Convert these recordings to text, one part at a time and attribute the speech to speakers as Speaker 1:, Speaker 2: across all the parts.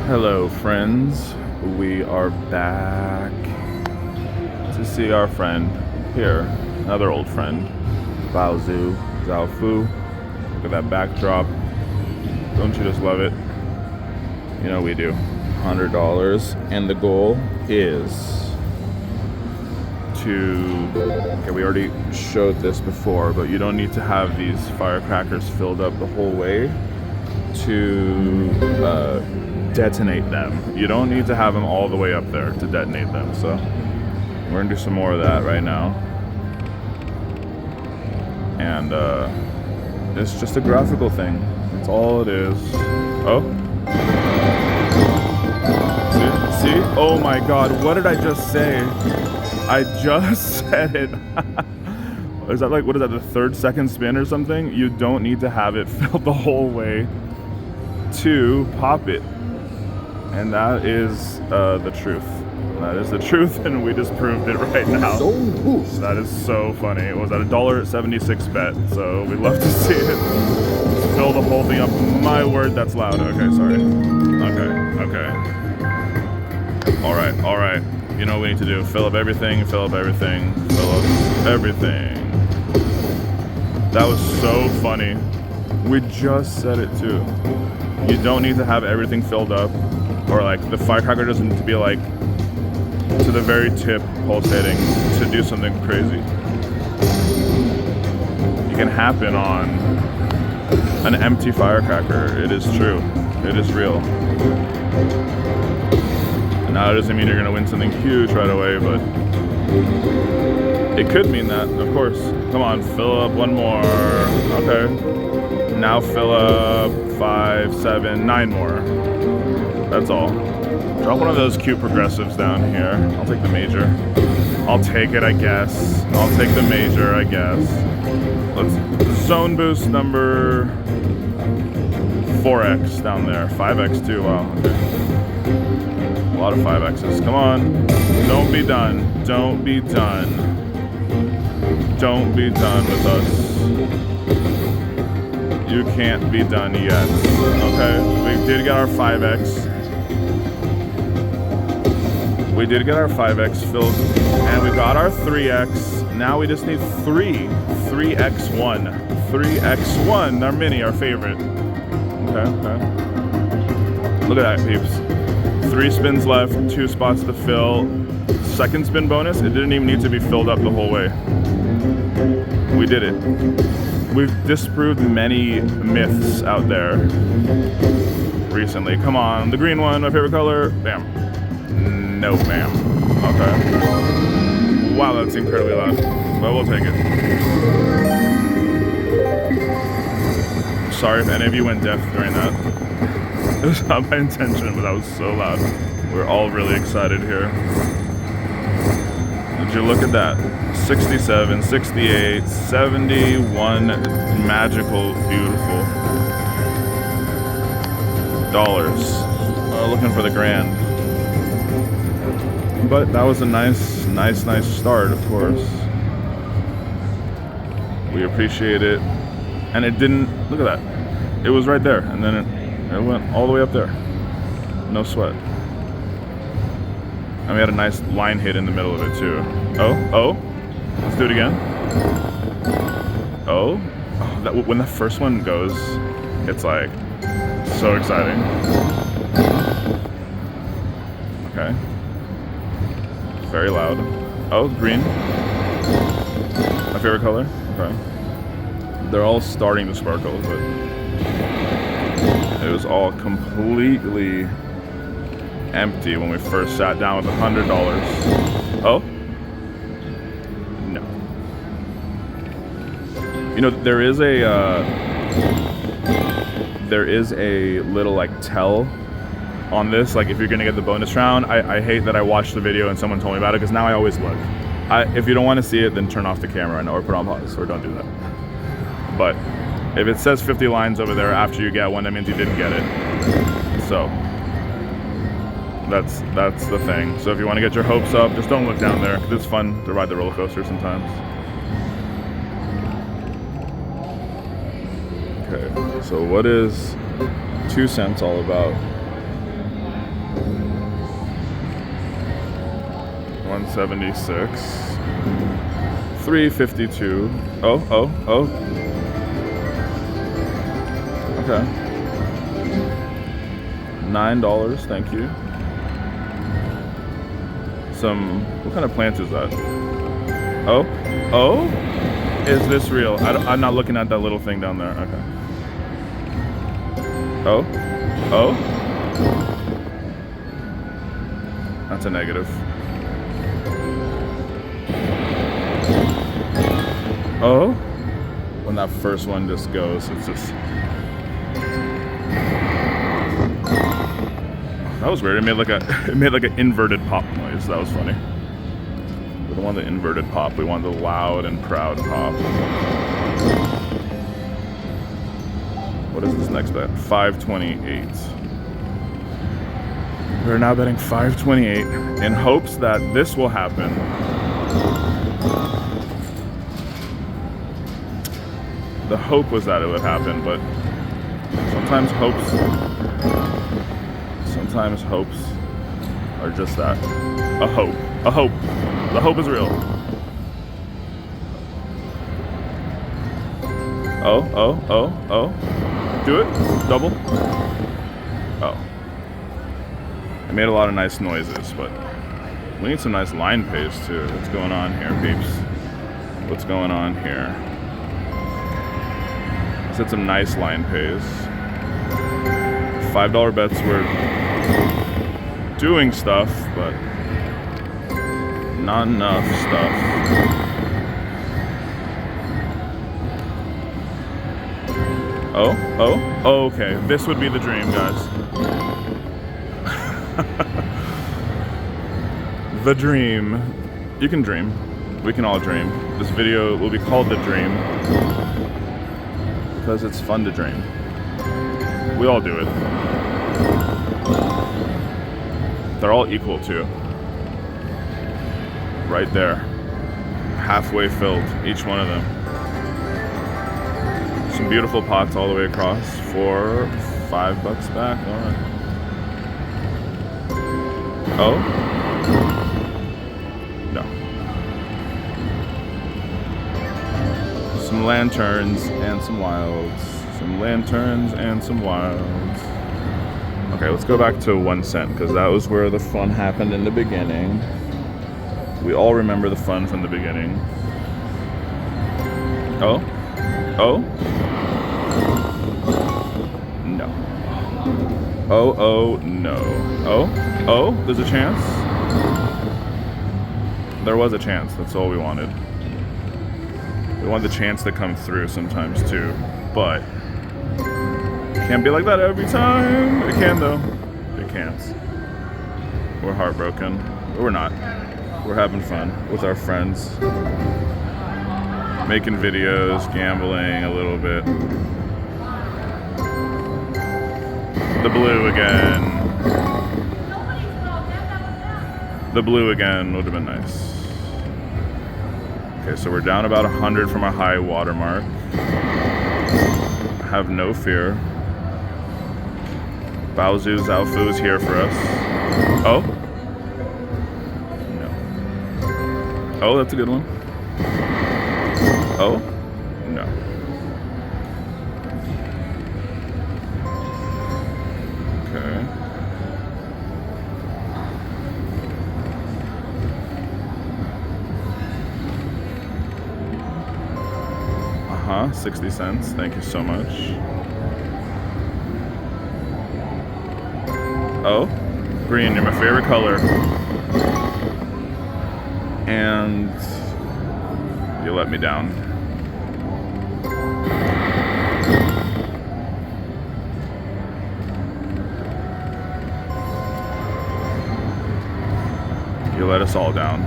Speaker 1: Hello, friends. We are back to see our friend here, another old friend, Baozu, Zhaofu. Look at that backdrop. Don't you just love it? You know we do. $100, and the goal is to. Okay, we already showed this before, but you don't need to have these firecrackers filled up the whole way to detonate them. You don't need to have them all the way up there to detonate them. So we're gonna do some more of that right now, and it's just a graphical thing. That's all it is. Oh, see? Oh my God! What did I just say? I just said it. Is that like, what is that, the 3rd second spin or something? You don't need to have it filled the whole way to pop it. And that is the truth. That is the truth, and we just proved it right now. That is so funny. It was at $1.76 bet, so we'd love to see it. Let's fill the whole thing up. My word, that's loud. Okay, sorry. Okay. All right. You know what we need to do. Fill up everything, fill up everything, fill up everything. That was so funny. We just said it too. You don't need to have everything filled up, or like the firecracker doesn't need to be like to the very tip pulsating to do something crazy. It can happen on an empty firecracker. It is true. It is real. Now, it doesn't mean you're going to win something huge right away, but it could mean that, of course. Come on, fill up one more. Okay. Now fill up 5, 7, 9 more. That's all. Drop one of those cute progressives down here. I'll take the major. I'll take it, I guess. I'll take the major, I guess. Let's zone boost number 4x down there. 5x too, wow. Okay. A lot of 5x's. Come on. Don't be done. Don't be done. Don't be done with us. You can't be done yet. Okay, we did get our 5x. We did get our 5x filled, and we got our 3x. Now we just need 3x1. 3x1, our mini, our favorite. Okay. Look at that, peeps. 3 spins left, 2 spots to fill. Second spin bonus, it didn't even need to be filled up the whole way. We did it. We've disproved many myths out there recently. Come on, the green one, my favorite color. Bam. No, ma'am. Okay. Wow, that's incredibly loud. But we'll take it. Sorry if any of you went deaf during that. It was not my intention, but that was so loud. We're all really excited here. Did you look at that? 67, 68, 71 magical, beautiful dollars. Looking for the grand. But that was a nice start, of course. We appreciate it. And it didn't, look at that. It was right there, and then it went all the way up there. No sweat. And we had a nice line hit in the middle of it too. Oh, let's do it again. Oh, when the first one goes, it's like so exciting. Okay. Very loud. Oh, green. My favorite color. Okay. They're all starting to sparkle, but it was all completely empty when we first sat down with $100. Oh? No. You know, there is a little like tell on this, like if you're gonna get the bonus round. I hate that I watched the video and someone told me about it, because now I always look. If you don't want to see it, then turn off the camera or put on pause, or don't do that. But if it says 50 lines over there after you get one, that means you didn't get it. So that's the thing. So if you want to get your hopes up, just don't look down there, because it's fun to ride the roller coaster sometimes. Okay, so what is 2 cents all about? $176. $352. Oh. Okay. $9, thank you. What kind of plant is that? Oh? Is this real? I'm not looking at that little thing down there. Okay. Oh? That's a negative. Oh? When that first one just goes, it's just... That was weird. It made like an inverted pop noise. That was funny. We don't want the inverted pop. We want the loud and proud pop. What is this next bet? 528. We're now betting 528 in hopes that this will happen. The hope was that it would happen, but sometimes hopes are just that. A hope. The hope is real. Oh. Do it. Double. Oh. I made a lot of nice noises, but we need some nice line pays too. What's going on here, peeps? What's going on here? Let's hit some nice line pays. $5 bets were doing stuff, but not enough stuff. Oh, okay. This would be the dream, guys. The dream. You can dream. We can all dream. This video will be called The Dream because it's fun to dream. We all do it. They're all equal too. Right there. Halfway filled, each one of them. Some beautiful pots all the way across for $5 back. All right. Oh? No. Some lanterns and some wilds. Some lanterns and some wilds. Okay, let's go back to 1 cent because that was where the fun happened in the beginning. We all remember the fun from the beginning. Oh? No. Oh, no. Oh, there's a chance? There was a chance, that's all we wanted. We want the chance to come through sometimes too, but can't be like that every time. It can though. It can't. We're heartbroken. But we're not. We're having fun with our friends. Making videos, gambling a little bit. The blue again. The blue again would have been nice. Okay, so we're down about 100 from our high water mark. Have no fear. Baozu Zaofu is here for us. Oh? No. Oh, that's a good one. Oh? No. Okay. Uh-huh, 60 cents. Thank you so much. Oh, green, you're my favorite color. And you let me down. You let us all down.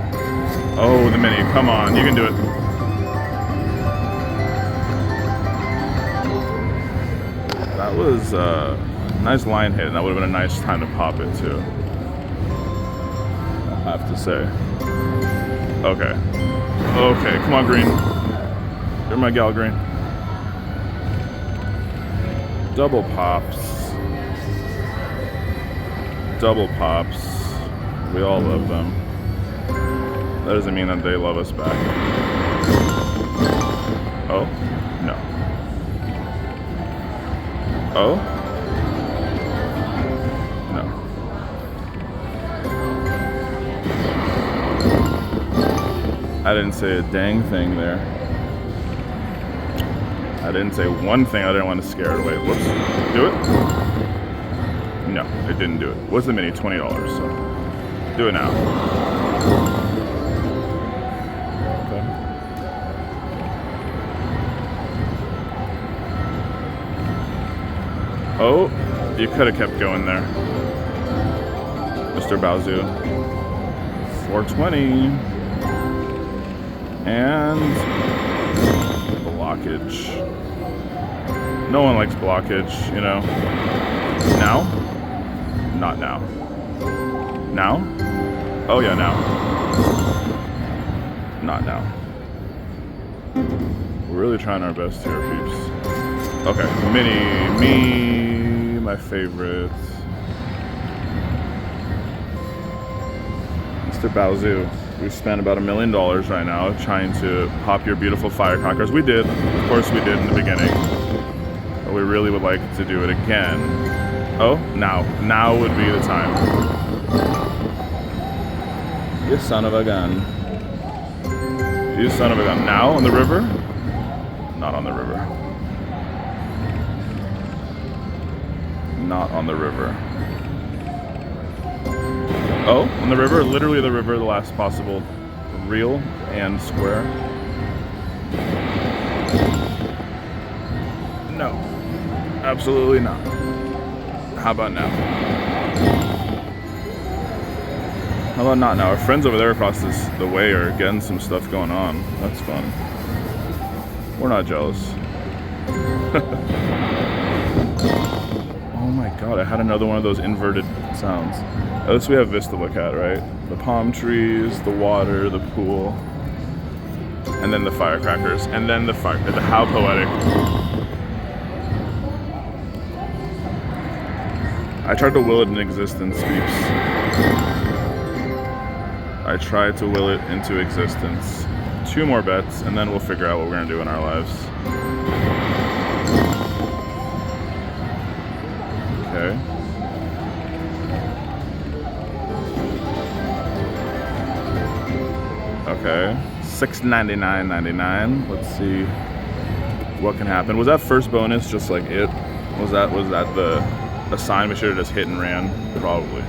Speaker 1: Oh, the mini, come on, you can do it. That was nice line hit, and that would have been a nice time to pop it too. I have to say. Okay. Okay, come on, green. You're my gal, green. Double pops. double pops. We all love them. That doesn't mean that they love us back. Oh? No. Oh? No. I didn't say a dang thing there. I didn't say one thing. I didn't want to scare it away. Whoops. Do it? No, it didn't do it. What's the mini? $20, so do it now. Okay. Oh, you could have kept going there, Mr. Baozu. 420. And blockage. No one likes blockage, you know. Now? Not now. Now? Oh yeah, now. Not now. We're really trying our best here, peeps. Okay, me, my favorite. Mr. Baozu. We've spent about $1 million right now trying to pop your beautiful firecrackers. We did, of course we did in the beginning. But we really would like to do it again. Oh, now. Now would be the time. You son of a gun. You son of a gun. Now on the river? Not on the river. Not on the river. Oh, on the river, literally the river, the last possible real and square. No, absolutely not. How about now? How about not now? Our friends over there across the way are getting some stuff going on. That's fun. We're not jealous. Oh my god, I had another one of those inverted sounds. At least we have this to look at, right? The palm trees, the water, the pool, and then the firecrackers, and then the fire. How poetic! I tried to will it into existence, peeps. I tried to will it into existence. 2 more bets, and then we'll figure out what we're gonna do in our lives. Okay. Okay, $699.99. Let's see what can happen. Was that first bonus just like it? Was that the sign we should have just hit and ran? Probably.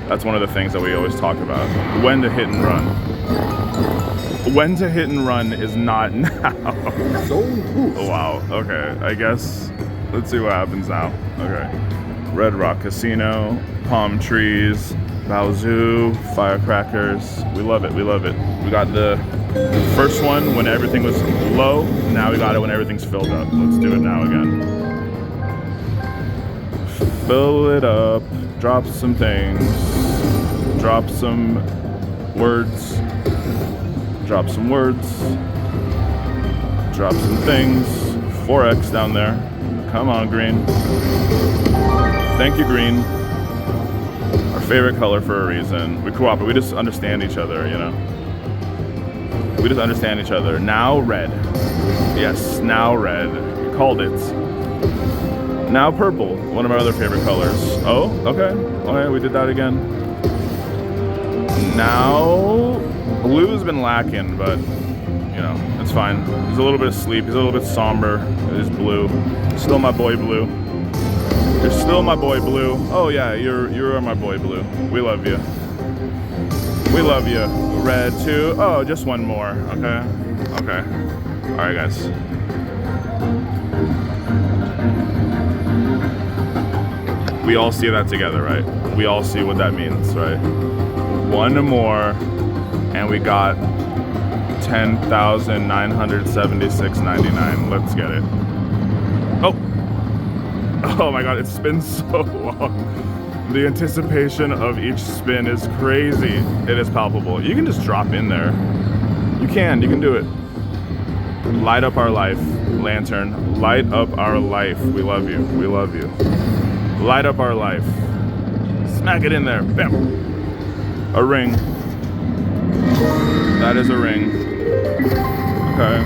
Speaker 1: That's one of the things that we always talk about. When to hit and run. When to hit and run is not now. Wow. Okay. I guess let's see what happens now. Okay. Red Rock Casino, palm trees. Baozu, firecrackers. We love it. We love it. We got the first one when everything was low. Now we got it when everything's filled up. Let's do it now again. Fill it up. Drop some things. Drop some words. Drop some words. Drop some things. 4X down there. Come on, green. Thank you, green. Favorite color for a reason. We cooperate. We just understand each other, you know. We just understand each other. Now red. Yes, now red. You called it. Now purple. One of our other favorite colors. Oh, okay. Okay, we did that again. Now blue's been lacking, but you know, it's fine. He's a little bit asleep. He's a little bit somber. It is blue. Still my boy blue. You're still my boy blue. Oh yeah, you're my boy blue. We love you. We love you. Red too. Oh, just one more. Okay. Okay. All right, guys. We all see that together, right? We all see what that means, right? One more, and we got $10,976.99. Let's get it. Oh. Oh my god, it spins so long. The anticipation of each spin is crazy. It is palpable. You can just drop in there. You can do it. Light up our life, lantern. Light up our life. We love you. We love you. Light up our life. Smack it in there. Bam. A ring. That is a ring. Okay.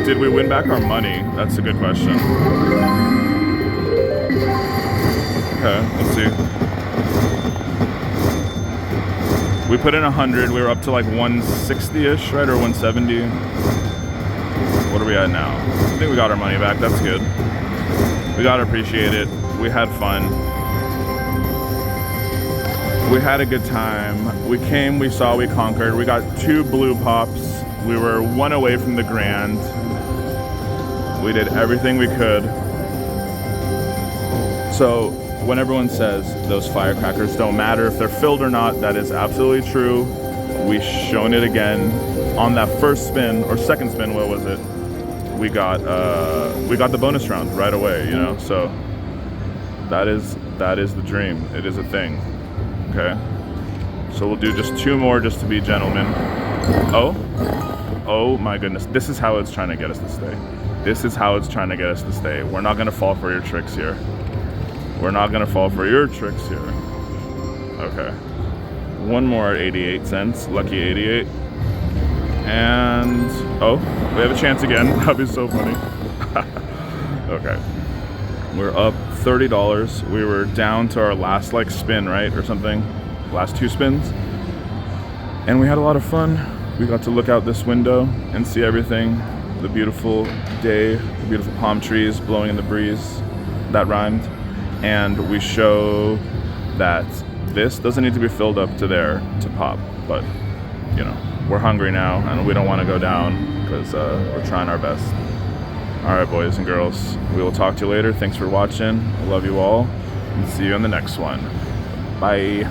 Speaker 1: Did we win back our money? That's a good question. Okay, let's see. We put in 100. We were up to like 160-ish, right? Or 170. What are we at now? I think we got our money back. That's good. We gotta appreciate it. We had fun. We had a good time. We came, we saw, we conquered. We got 2 blue pops. We were 1 away from the grand. We did everything we could. So when everyone says those firecrackers don't matter if they're filled or not, that is absolutely true. We've shown it again on that first spin or second spin. What was it? We got the bonus round right away. You know, so that is the dream. It is a thing. Okay. So we'll do just 2 more just to be gentlemen. Oh my goodness. This is how it's trying to get us to stay. This is how it's trying to get us to stay. We're not gonna fall for your tricks here. We're not gonna fall for your tricks here. Okay. 1 more at 88 cents. Lucky 88. And oh, we have a chance again. That'd be so funny. Okay. We're up $30. We were down to our last like spin, right? Or something. Last 2 spins. And we had a lot of fun. We got to look out this window and see everything. The beautiful day, the beautiful palm trees blowing in the breeze. That rhymed. And we show that this doesn't need to be filled up to there to pop. But, you know, we're hungry now and we don't want to go down because we're trying our best. All right, boys and girls, we will talk to you later. Thanks for watching. I love you all and see you in the next one. Bye.